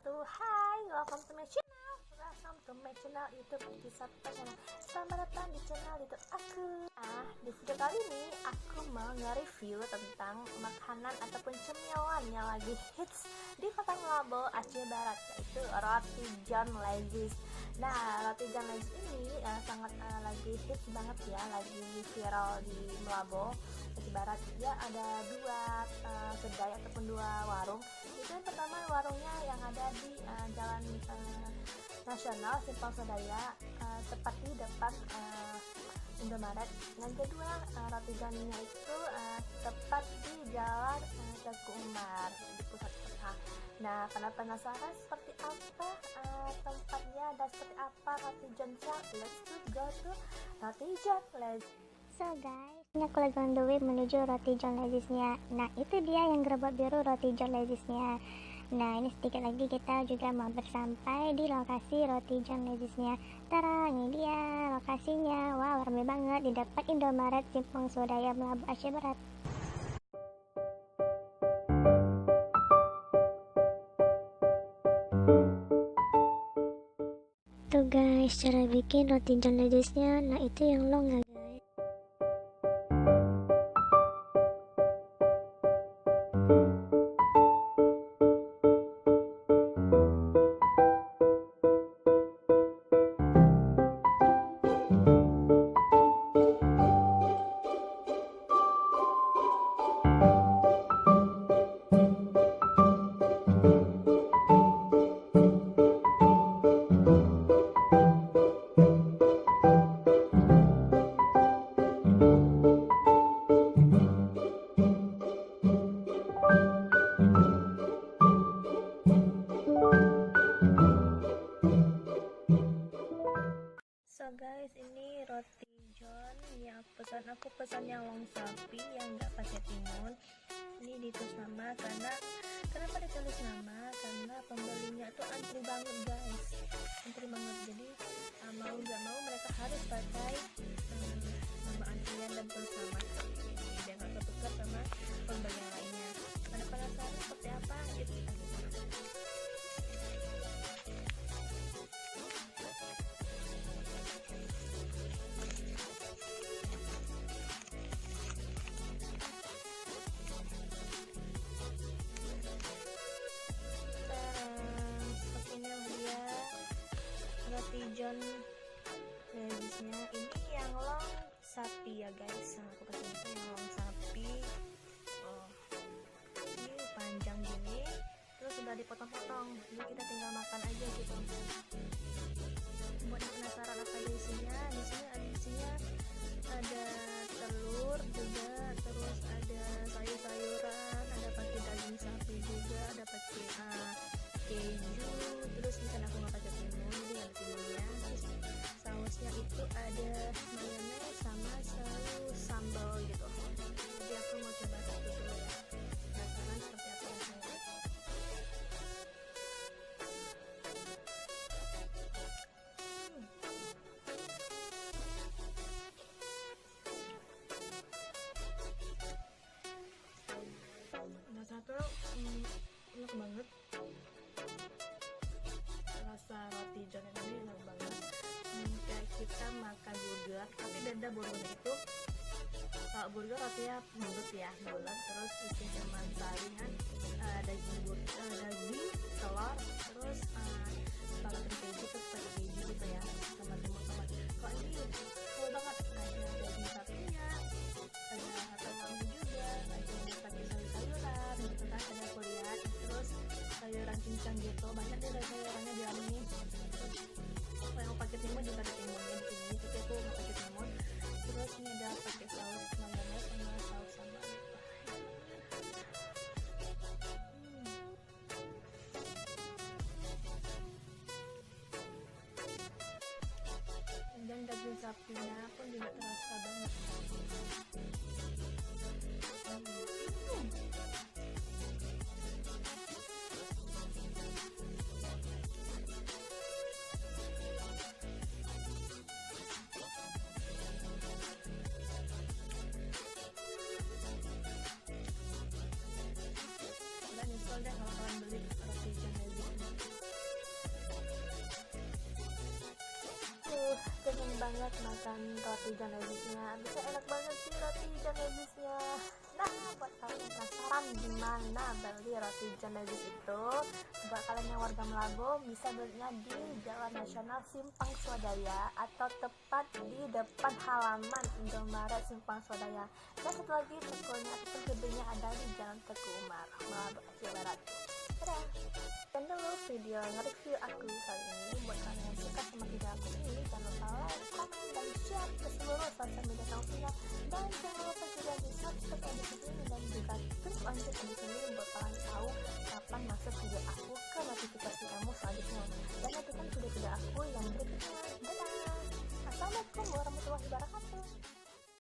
wabarakatuh. Hai, welcome to my channel. Welcome to my channel YouTube Kisah Channel. Selamat datang di channel YouTube aku. Di video kali ini aku mau nge-review tentang makanan ataupun cemilan yang lagi hits di Kota Melabo, Aceh Barat, yaitu roti John Lezis. Nah, roti John Lezis ini sangat lagi hits banget ya, lagi viral di Melabo, Aceh Barat. Dia ada dua kedai ataupun dua warung. Itu yang pertama warungnya yang ada di Jalan Nasional Simpang Sodaya, tepat di depan Indomaret. Yang kedua roti Johnnya itu tepat di Jalan Teguh Umar di pusat kota. Nah, pada penasaran seperti apa tempatnya dan seperti apa roti Johnnya? Let's go to roti John Lezis. So guys, ini aku lagi on the way menuju roti John Lezisnya. Nah, itu dia yang gerobak biru roti John Lezisnya. Nah, ini sedikit lagi kita juga mampir sampai di lokasi roti John Lezisnya. Tara, ini dia lokasinya. Wow, ramai banget di depan Indomaret Simpang Sodaya Melabo, Aceh Barat. Tuh guys, cara bikin roti John Lezisnya. Nah, itu yang long ya guys. So guys, ini roti John yang aku pesan yang long sapi yang nggak pakai timun. Ini ditulis nama kenapa ditulis nama? Karena pembelinya tuh antri banget guys, antri banget. Jadi mau nggak mau mereka harus pakai nama antrian dan tulis nama biar nggak ketukar sama pembeli yang lainnya. Pada penasaran seperti apa? Yuk kita lihat. Roti John Lezisnya ini yang long sapi ya guys. Nah, aku pesan itu yang long sapi. Ini panjang gini, terus sudah dipotong-potong. Jadi kita tinggal makan aja gitu. Buat yang penasaran apa di isinya, di sini ada telur juga, terus ada sayur-sayuran, ada pakai daging sapi juga, ada pakai keju, terus misalnya aku nggak pakai timun, jadi ada timunnya. Terus sausnya itu ada mayonnaise sama saus sambal gitu. Jadi aku mau coba satu dulu ya, penasaran seperti apa rasanya. Satu enak banget. Rasa roti John ini enak banget. Kayak kita makan burger, tapi beda burger itu. Kalau burger rotinya bulat ya, bulat, terus isi cuma saringan, daging, telur, terus kalau keju terus pakai keju gitu ya, sama tomat. Kalau ini full banget, ada daging sapinya, ada telurnya juga, ada pakai sayur-sayuran gitu kan, ada aku lihat, terus sayuran cincang gitu, banyak deh sayurannya di dalam ini. Kalau yang pakai timun juga ada timunnya di sini, tapi aku nggak pakai timun. Terus ini ada pakai saus mayonnaise sama saus sambal gitu. Dan daging sapinya pun juga terasa banget. Dan nyesel deh kalau kalian beli roti John Lezis. makan roti John Lewisnya. Bisa enak banget sih roti John Lewisnya. Nah, buat kalian yang penasaran di mana beli roti John Lewis itu, buat kalian yang warga Melago bisa belinya di Jalan Nasional Simpang Swadaya atau tepat di depan halaman Indomaret Simpang Swadaya. Dan satu lagi tokonya atau gedungnya ada di Jalan Teguh Umar, Melago, Aceh Barat. Dadah. Dan dulu video nge-review aku kali ini. Buat kalian yang suka sama video aku ini, jangan lupa like, komen, dan share ke seluruh sosial media kamu. Dan jangan lupa juga di subscribe di sini dan juga klik lonceng di sini buat kalian tahu kapan masuk video aku ke notifikasi kamu selanjutnya. Dan nantikan video-video aku yang berikutnya. Dadah. Assalamualaikum warahmatullahi wabarakatuh.